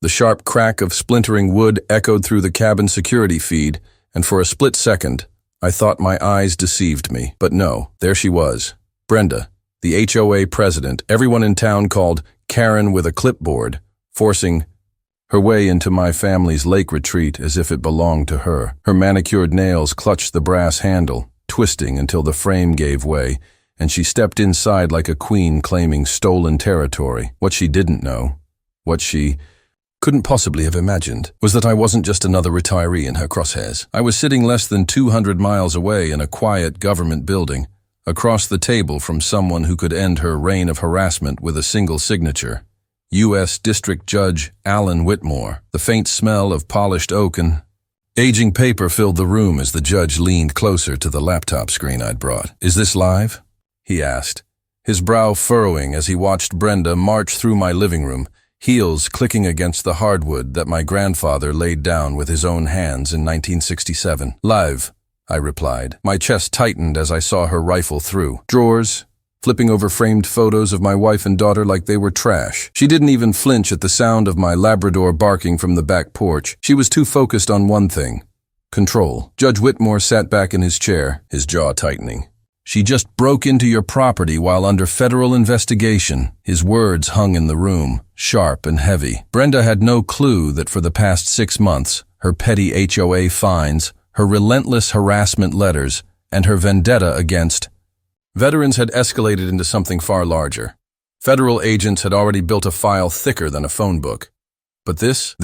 The sharp crack of splintering wood echoed through the cabin security feed, and for a split second, I thought my eyes deceived me. But no, there she was. Brenda, the HOA president, everyone in town called Karen with a clipboard, forcing her way into my family's lake retreat as if it belonged to her. Her manicured nails clutched the brass handle, twisting until the frame gave way, and she stepped inside like a queen claiming stolen territory. What she didn't know, what she couldn't possibly have imagined, was that I wasn't just another retiree in her crosshairs. I was sitting less than 200 miles away in a quiet government building, across the table from someone who could end her reign of harassment with a single signature. U.S. District Judge Alan Whitmore. The faint smell of polished oak and aging paper filled the room as the judge leaned closer to the laptop screen I'd brought. "Is this live?" he asked, his brow furrowing as he watched Brenda march through my living room, heels clicking against the hardwood that my grandfather laid down with his own hands in 1967. "Live," I replied. My chest tightened as I saw her rifle through drawers, flipping over framed photos of my wife and daughter like they were trash. She didn't even flinch at the sound of my Labrador barking from the back porch. She was too focused on one thing: control. Judge Whitmore sat back in his chair, his jaw tightening. "She just broke into your property while under federal investigation." His words hung in the room, sharp and heavy. Brenda had no clue that for the past 6 months, her petty HOA fines, her relentless harassment letters, and her vendetta against veterans had escalated into something far larger. Federal agents had already built a file thicker than a phone book. But this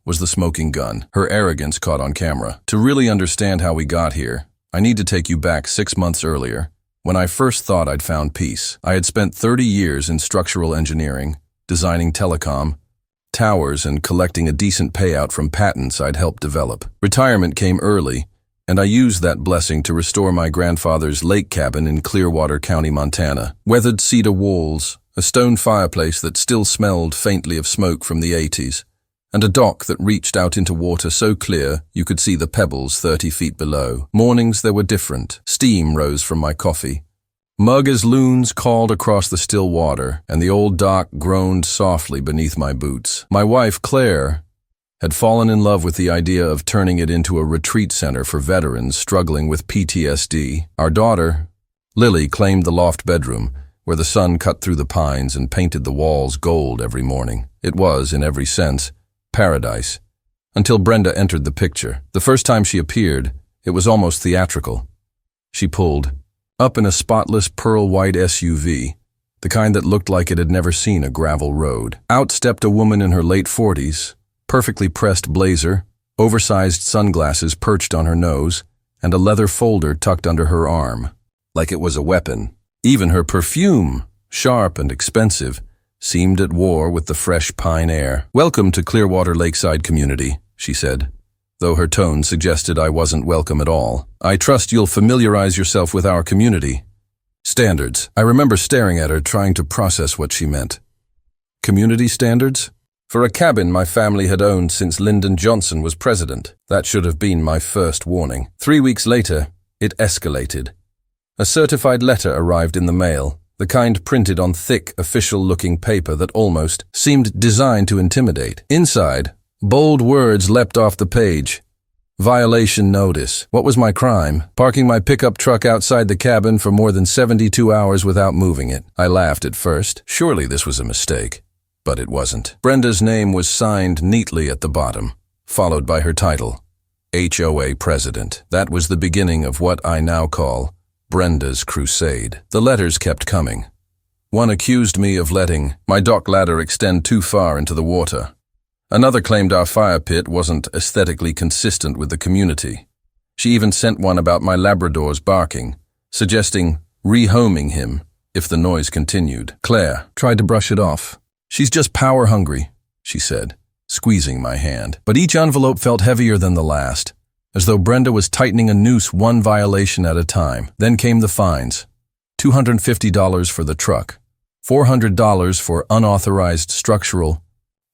was the smoking gun, her arrogance caught on camera. To really understand how we got here, I need to take you back 6 months earlier, when I first thought I'd found peace. I had spent 30 years in structural engineering, designing telecom towers and collecting a decent payout from patents I'd helped develop. Retirement came early, and I used that blessing to restore my grandfather's lake cabin in Clearwater County, Montana. Weathered cedar walls, a stone fireplace that still smelled faintly of smoke from the 80s, and a dock that reached out into water so clear you could see the pebbles 30 feet below. Mornings there were different. Steam rose from my coffee. Mug as loons called across the still water, and the old dock groaned softly beneath my boots. My wife, Claire, had fallen in love with the idea of turning it into a retreat center for veterans struggling with PTSD. Our daughter, Lily, claimed the loft bedroom, where the sun cut through the pines and painted the walls gold every morning. It was, in every sense, paradise, until Brenda entered the picture. The first time she appeared, it was almost theatrical. She pulled up in a spotless pearl-white SUV, the kind that looked like it had never seen a gravel road. Out stepped a woman in her late 40s, perfectly pressed blazer, oversized sunglasses perched on her nose, and a leather folder tucked under her arm, like it was a weapon. Even her perfume, sharp and expensive, seemed at war with the fresh pine air. "Welcome to Clearwater Lakeside Community," she said, though her tone suggested I wasn't welcome at all. "I trust you'll familiarize yourself with our community standards." I remember staring at her, trying to process what she meant. Community standards? For a cabin my family had owned since Lyndon Johnson was president. That should have been my first warning. 3 weeks later, it escalated. A certified letter arrived in the mail, the kind printed on thick, official-looking paper that almost seemed designed to intimidate. Inside, bold words leapt off the page. Violation notice. What was my crime? Parking my pickup truck outside the cabin for more than 72 hours without moving it. I laughed at first. Surely this was a mistake. But it wasn't. Brenda's name was signed neatly at the bottom, followed by her title, HOA President. That was the beginning of what I now call Brenda's crusade. The letters kept coming. One accused me of letting my dock ladder extend too far into the water. Another claimed our fire pit wasn't aesthetically consistent with the community. She even sent one about my Labrador's barking, suggesting rehoming him if the noise continued. Claire tried to brush it off. "She's just power-hungry," she said, squeezing my hand. But each envelope felt heavier than the last, as though Brenda was tightening a noose one violation at a time. Then came the fines. $250 for the truck, $400 for unauthorized structural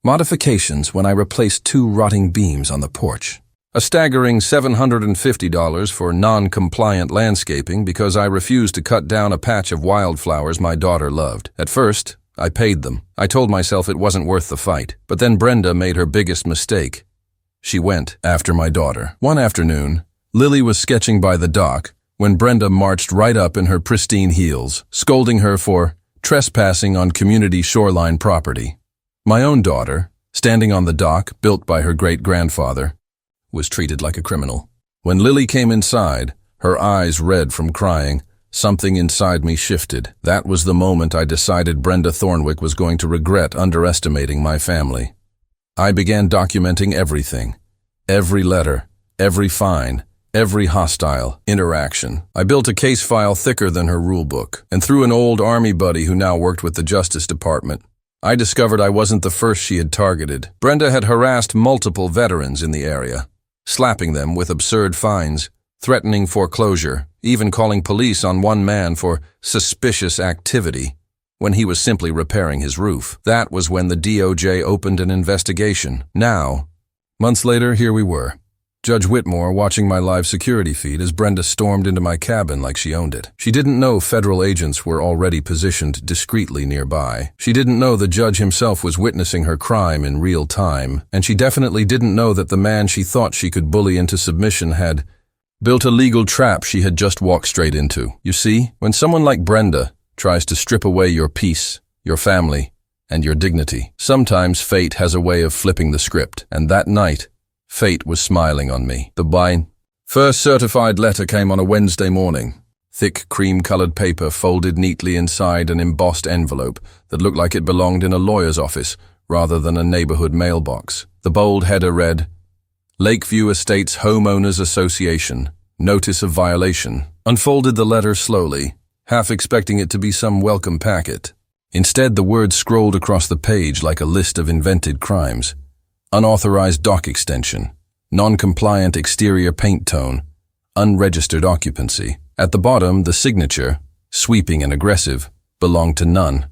modifications when I replaced 2 rotting beams on the porch, a staggering $750 for non-compliant landscaping because I refused to cut down a patch of wildflowers my daughter loved. At first, I paid them. I told myself it wasn't worth the fight. But then Brenda made her biggest mistake. She went after my daughter. One afternoon, Lily was sketching by the dock when Brenda marched right up in her pristine heels, scolding her for trespassing on community shoreline property. My own daughter, standing on the dock built by her great-grandfather, was treated like a criminal. When Lily came inside, her eyes red from crying, something inside me shifted. That was the moment I decided Brenda Thornwick was going to regret underestimating my family. I began documenting everything. Every letter, every fine, every hostile interaction. I built a case file thicker than her rule book, and through an old Army buddy who now worked with the Justice Department, I discovered I wasn't the first she had targeted. Brenda had harassed multiple veterans in the area, slapping them with absurd fines, threatening foreclosure, even calling police on one man for suspicious activity when he was simply repairing his roof. That was when the DOJ opened an investigation. Now, months later, here we were. Judge Whitmore watching my live security feed as Brenda stormed into my cabin like she owned it. She didn't know federal agents were already positioned discreetly nearby. She didn't know the judge himself was witnessing her crime in real time, and she definitely didn't know that the man she thought she could bully into submission had built a legal trap she had just walked straight into. You see, when someone like Brenda tries to strip away your peace, your family, and your dignity, sometimes fate has a way of flipping the script, and that night, fate was smiling on me. The first certified letter came on a Wednesday morning. Thick cream-colored paper folded neatly inside an embossed envelope that looked like it belonged in a lawyer's office rather than a neighborhood mailbox. The bold header read, Lakeview Estates Homeowners Association, Notice of Violation. Unfolded the letter slowly, half expecting it to be some welcome packet. Instead, the words scrolled across the page like a list of invented crimes. Unauthorized dock extension, non-compliant exterior paint tone, unregistered occupancy. At the bottom, the signature, sweeping and aggressive, belonged to none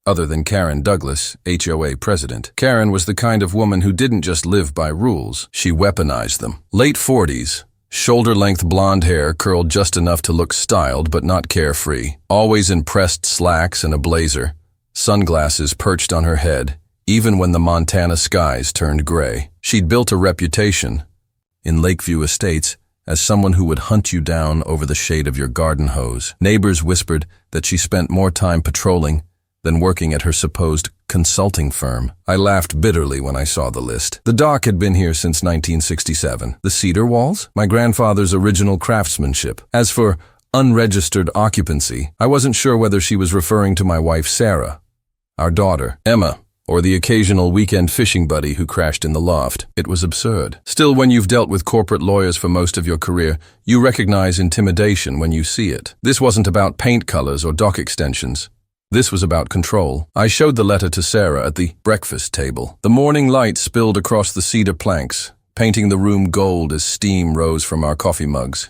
other than Karen Douglas, HOA president. Karen was the kind of woman who didn't just live by rules, she weaponized them. Late 40s, shoulder-length blonde hair curled just enough to look styled but not carefree. Always in pressed slacks and a blazer, sunglasses perched on her head, even when the Montana skies turned gray. She'd built a reputation in Lakeview Estates as someone who would hunt you down over the shade of your garden hose. Neighbors whispered that she spent more time patrolling than working at her supposed consulting firm. I laughed bitterly when I saw the list. The dock had been here since 1967. The cedar walls? My grandfather's original craftsmanship. As for unregistered occupancy, I wasn't sure whether she was referring to my wife Sarah, our daughter, Emma, or the occasional weekend fishing buddy who crashed in the loft. It was absurd. Still, when you've dealt with corporate lawyers for most of your career, you recognize intimidation when you see it. This wasn't about paint colors or dock extensions. This was about control. I showed the letter to Sarah at the breakfast table. The morning light spilled across the cedar planks, painting the room gold as steam rose from our coffee mugs.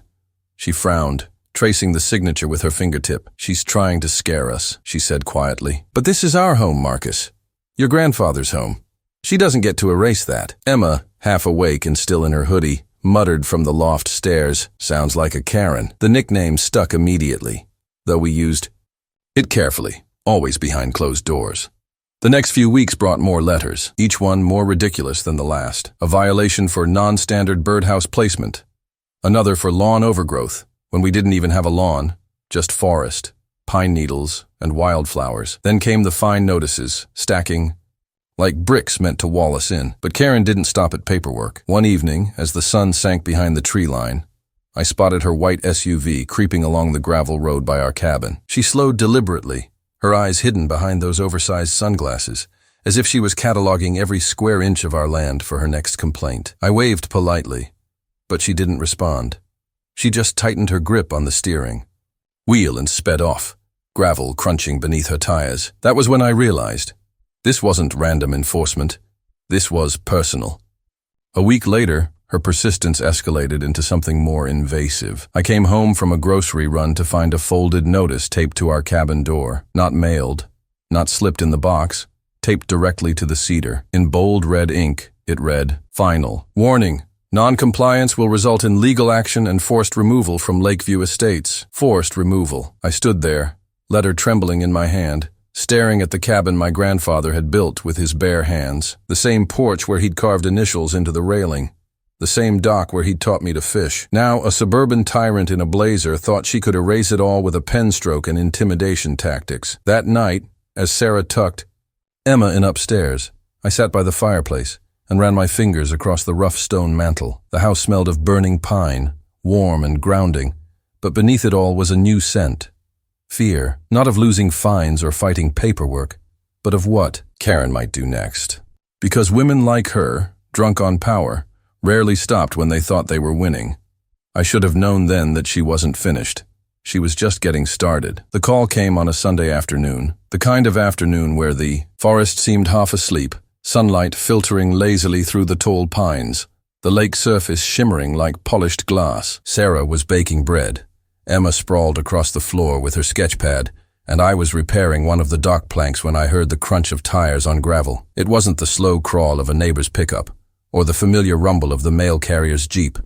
She frowned, tracing the signature with her fingertip. She's trying to scare us, she said quietly. But this is our home, Marcus. Your grandfather's home. She doesn't get to erase that. Emma, half awake and still in her hoodie, muttered from the loft stairs, sounds like a Karen. The nickname stuck immediately, though we used it carefully, always behind closed doors. The next few weeks brought more letters, each one more ridiculous than the last. A violation for non-standard birdhouse placement. Another for lawn overgrowth, when we didn't even have a lawn, just forest, pine needles, and wildflowers. Then came the fine notices, stacking like bricks meant to wall us in. But Karen didn't stop at paperwork. One evening, as the sun sank behind the tree line, I spotted her white SUV creeping along the gravel road by our cabin. She slowed deliberately, her eyes hidden behind those oversized sunglasses, as if she was cataloging every square inch of our land for her next complaint. I waved politely, but she didn't respond. She just tightened her grip on the steering wheel and sped off, gravel crunching beneath her tires. That was when I realized this wasn't random enforcement. This was personal. A week later, her persistence escalated into something more invasive. I came home from a grocery run to find a folded notice taped to our cabin door. Not mailed, not slipped in the box, taped directly to the cedar. In bold red ink, it read, Final. Warning. Non-compliance will result in legal action and forced removal from Lakeview Estates. Forced removal. I stood there, letter trembling in my hand, staring at the cabin my grandfather had built with his bare hands, the same porch where he'd carved initials into the railing, the same dock where he'd taught me to fish. Now, a suburban tyrant in a blazer thought she could erase it all with a pen stroke and intimidation tactics. That night, as Sarah tucked Emma in upstairs, I sat by the fireplace and ran my fingers across the rough stone mantel. The house smelled of burning pine, warm and grounding, but beneath it all was a new scent. Fear, not of losing fines or fighting paperwork, but of what Karen might do next. Because women like her, drunk on power, rarely stopped when they thought they were winning. I should have known then that she wasn't finished. She was just getting started. The call came on a Sunday afternoon, the kind of afternoon where the forest seemed half asleep, sunlight filtering lazily through the tall pines, the lake surface shimmering like polished glass. Sarah was baking bread. Emma sprawled across the floor with her sketch pad, and I was repairing one of the dock planks when I heard the crunch of tires on gravel. It wasn't the slow crawl of a neighbor's pickup, or the familiar rumble of the mail carrier's Jeep.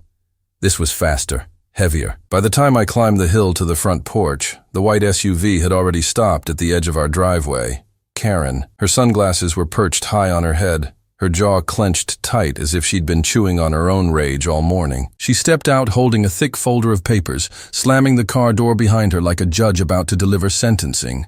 This was faster, heavier. By the time I climbed the hill to the front porch, the white SUV had already stopped at the edge of our driveway. Karen, her sunglasses were perched high on her head, her jaw clenched tight as if she'd been chewing on her own rage all morning. She stepped out holding a thick folder of papers, slamming the car door behind her like a judge about to deliver sentencing.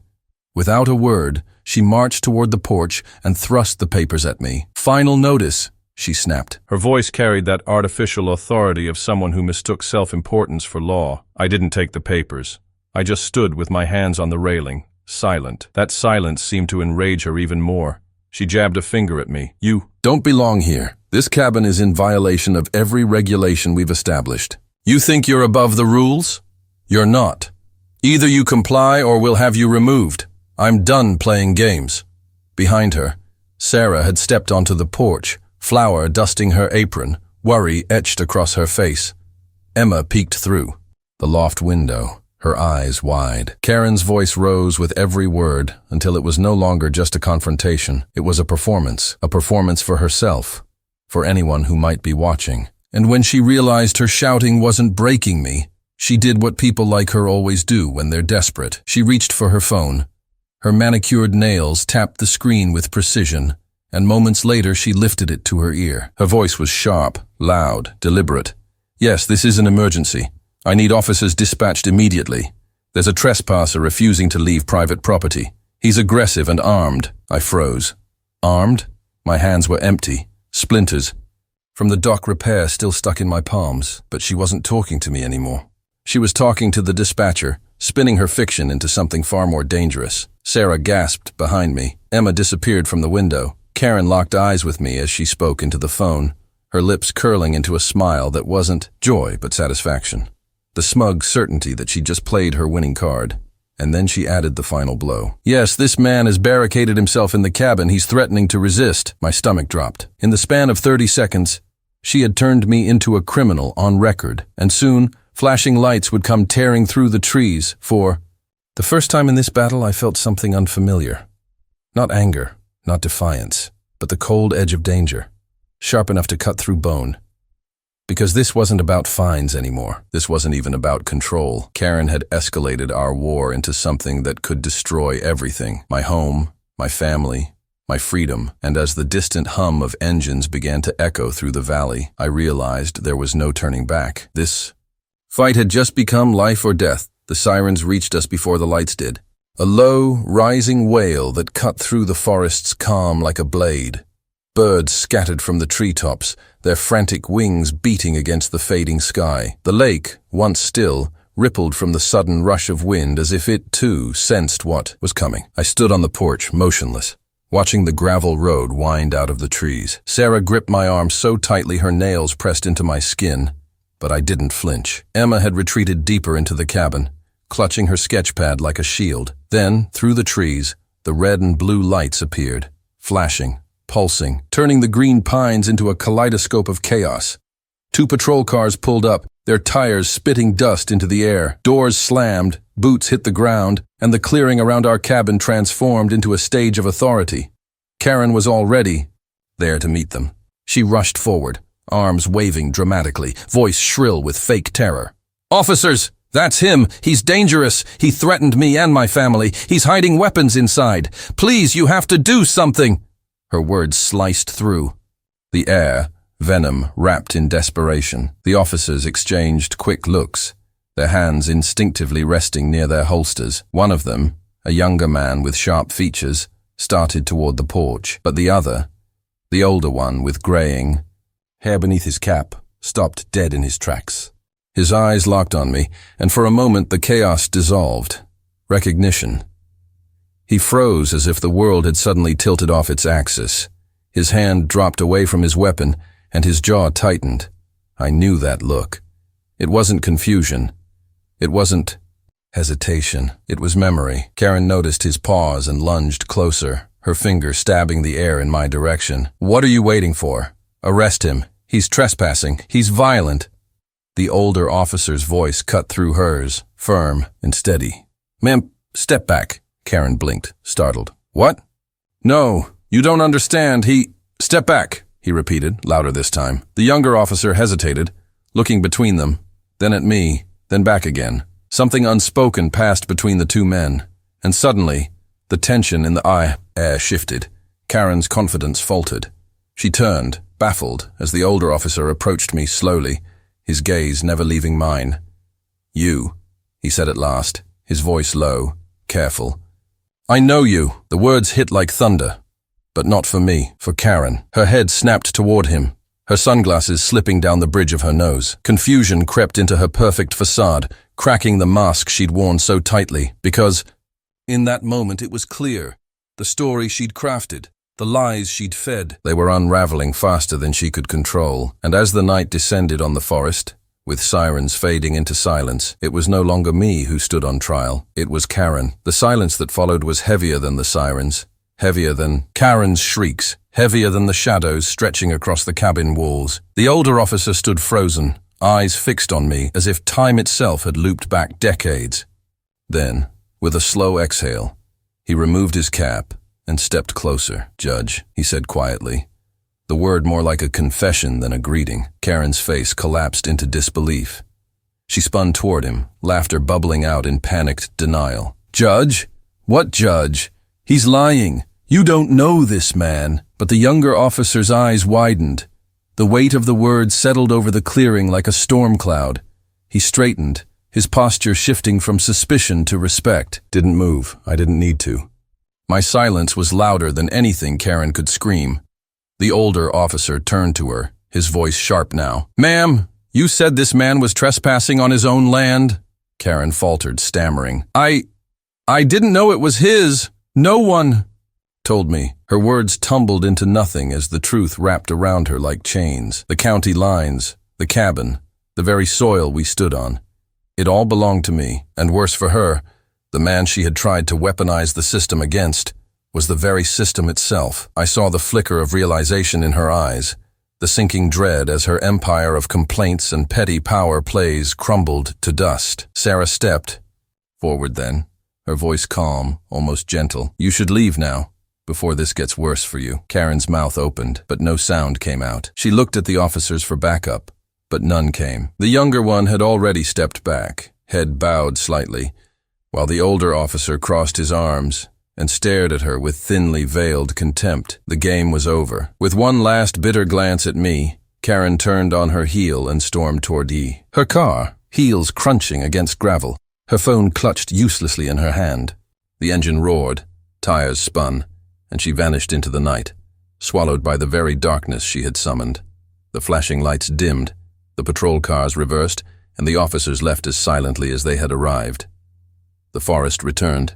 Without a word, she marched toward the porch and thrust the papers at me. "Final notice," she snapped. Her voice carried that artificial authority of someone who mistook self-importance for law. I didn't take the papers. I just stood with my hands on the railing, silent. That silence seemed to enrage her even more. She jabbed a finger at me. "You don't belong here. This cabin is in violation of every regulation we've established. You think you're above the rules? You're not. Either you comply or we'll have you removed. I'm done playing games." Behind her, Sarah had stepped onto the porch, flour dusting her apron, worry etched across her face. Emma peeked through the loft window, her eyes wide. Karen's voice rose with every word until it was no longer just a confrontation. It was a performance for herself, for anyone who might be watching. And when she realized her shouting wasn't breaking me, she did what people like her always do when they're desperate. She reached for her phone. Her manicured nails tapped the screen with precision, and moments later she lifted it to her ear. Her voice was sharp, loud, deliberate. "Yes, this is an emergency. I need officers dispatched immediately. There's a trespasser refusing to leave private property. He's aggressive and armed." I froze. Armed? My hands were empty, splinters from the dock repair still stuck in my palms, but she wasn't talking to me anymore. She was talking to the dispatcher, spinning her fiction into something far more dangerous. Sarah gasped behind me. Emma disappeared from the window. Karen locked eyes with me as she spoke into the phone, her lips curling into a smile that wasn't joy but satisfaction. The smug certainty that she just played her winning card. And then she added the final blow. "Yes, this man has barricaded himself in the cabin. He's threatening to resist." My stomach dropped. In the span of 30 seconds, she had turned me into a criminal on record, and soon flashing lights would come tearing through the trees. For the first time in this battle, I felt something unfamiliar. Not anger, not defiance, but the cold edge of danger, sharp enough to cut through bone. Because this wasn't about fines anymore. This wasn't even about control. Karen had escalated our war into something that could destroy everything. My home, my family, my freedom. And as the distant hum of engines began to echo through the valley, I realized there was no turning back. This fight had just become life or death. The sirens reached us before the lights did. A low, rising wail that cut through the forest's calm like a blade. Birds scattered from the treetops, their frantic wings beating against the fading sky. The lake, once still, rippled from the sudden rush of wind as if it, too, sensed what was coming. I stood on the porch, motionless, watching the gravel road wind out of the trees. Sarah gripped my arm so tightly her nails pressed into my skin, but I didn't flinch. Emma had retreated deeper into the cabin, clutching her sketch pad like a shield. Then, through the trees, the red and blue lights appeared, flashing, pulsing, turning the green pines into a kaleidoscope of chaos. 2 patrol cars pulled up, their tires spitting dust into the air. Doors slammed, boots hit the ground, and the clearing around our cabin transformed into a stage of authority. Karen was already there to meet them. She rushed forward, arms waving dramatically, voice shrill with fake terror. "Officers, That's him. He's dangerous. He threatened me and my family. He's hiding weapons inside. Please, you have to do something." Her words sliced through. The air, venom wrapped in desperation. The officers exchanged quick looks, their hands instinctively resting near their holsters. One of them, a younger man with sharp features, started toward the porch, but the other, the older one with graying hair beneath his cap, stopped dead in his tracks. His eyes locked on me, and for a moment the chaos dissolved. Recognition. He froze as if the world had suddenly tilted off its axis. His hand dropped away from his weapon, and his jaw tightened. I knew that look. It wasn't confusion. It wasn't hesitation. It was memory. Karen noticed his pause and lunged closer, her finger stabbing the air in my direction. "What are you waiting for? Arrest him. He's trespassing. He's violent." The older officer's voice cut through hers, firm and steady. "Ma'am, step back." Karen blinked, startled. "What?" "No, you don't understand. Step back," he repeated, louder this time. The younger officer hesitated, looking between them, then at me, then back again. Something unspoken passed between the two men, and suddenly, the tension in the air shifted. Karen's confidence faltered. She turned, baffled, as the older officer approached me slowly, his gaze never leaving mine. "You," he said at last, his voice low, careful. "I know you." The words hit like thunder. But not for me, for Karen. Her head snapped toward him, her sunglasses slipping down the bridge of her nose. Confusion crept into her perfect facade, cracking the mask she'd worn so tightly, because in that moment it was clear. The story she'd crafted, the lies she'd fed, they were unraveling faster than she could control. And as the night descended on the forest, with sirens fading into silence, it was no longer me who stood on trial. It was Karen. The silence that followed was heavier than the sirens, heavier than Karen's shrieks, heavier than the shadows stretching across the cabin walls. The older officer stood frozen, eyes fixed on me as if time itself had looped back decades. Then, with a slow exhale, he removed his cap and stepped closer. "Judge," he said quietly, the word more like a confession than a greeting. Karen's face collapsed into disbelief. She spun toward him, laughter bubbling out in panicked denial. "Judge? What judge? He's lying. You don't know this man." But the younger officer's eyes widened. The weight of the words settled over the clearing like a storm cloud. He straightened, his posture shifting from suspicion to respect. "Didn't move. I didn't need to." My silence was louder than anything Karen could scream. The older officer turned to her, his voice sharp now. "Ma'am, you said this man was trespassing on his own land?" Karen faltered, stammering. I didn't know it was his. No one told me." Her words tumbled into nothing as the truth wrapped around her like chains. The county lines, the cabin, the very soil we stood on. It all belonged to me, and worse for her, the man she had tried to weaponize the system against was the very system itself. I saw the flicker of realization in her eyes, the sinking dread as her empire of complaints and petty power plays crumbled to dust. Sarah stepped forward then, her voice calm, almost gentle. "You should leave now, before this gets worse for you." Karen's mouth opened, but no sound came out. She looked at the officers for backup, but none came. The younger one had already stepped back, head bowed slightly, while the older officer crossed his arms and stared at her with thinly veiled contempt. The game was over. With one last bitter glance at me, Karen turned on her heel and stormed toward her car, heels crunching against gravel. Her phone clutched uselessly in her hand. The engine roared, tires spun, and she vanished into the night, swallowed by the very darkness she had summoned. The flashing lights dimmed, the patrol cars reversed, and the officers left as silently as they had arrived. The forest returned.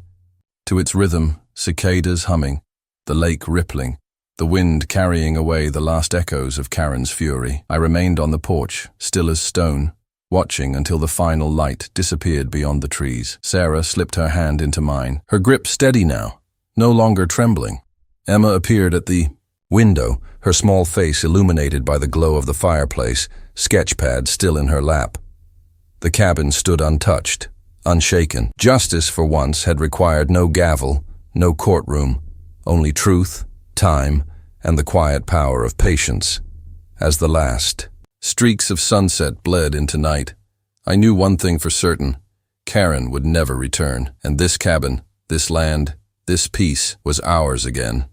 To its rhythm, cicadas humming, the lake rippling, the wind carrying away the last echoes of Karen's fury. I remained on the porch, still as stone, watching until the final light disappeared beyond the trees. Sarah slipped her hand into mine, her grip steady now, no longer trembling. Emma appeared at the window, her small face illuminated by the glow of the fireplace, sketchpad still in her lap. The cabin stood untouched, unshaken. Justice, for once, had required no gavel, no courtroom, only truth, time, and the quiet power of patience. As the last streaks of sunset bled into night, I knew one thing for certain. Karen would never return, and this cabin, this land, this peace was ours again.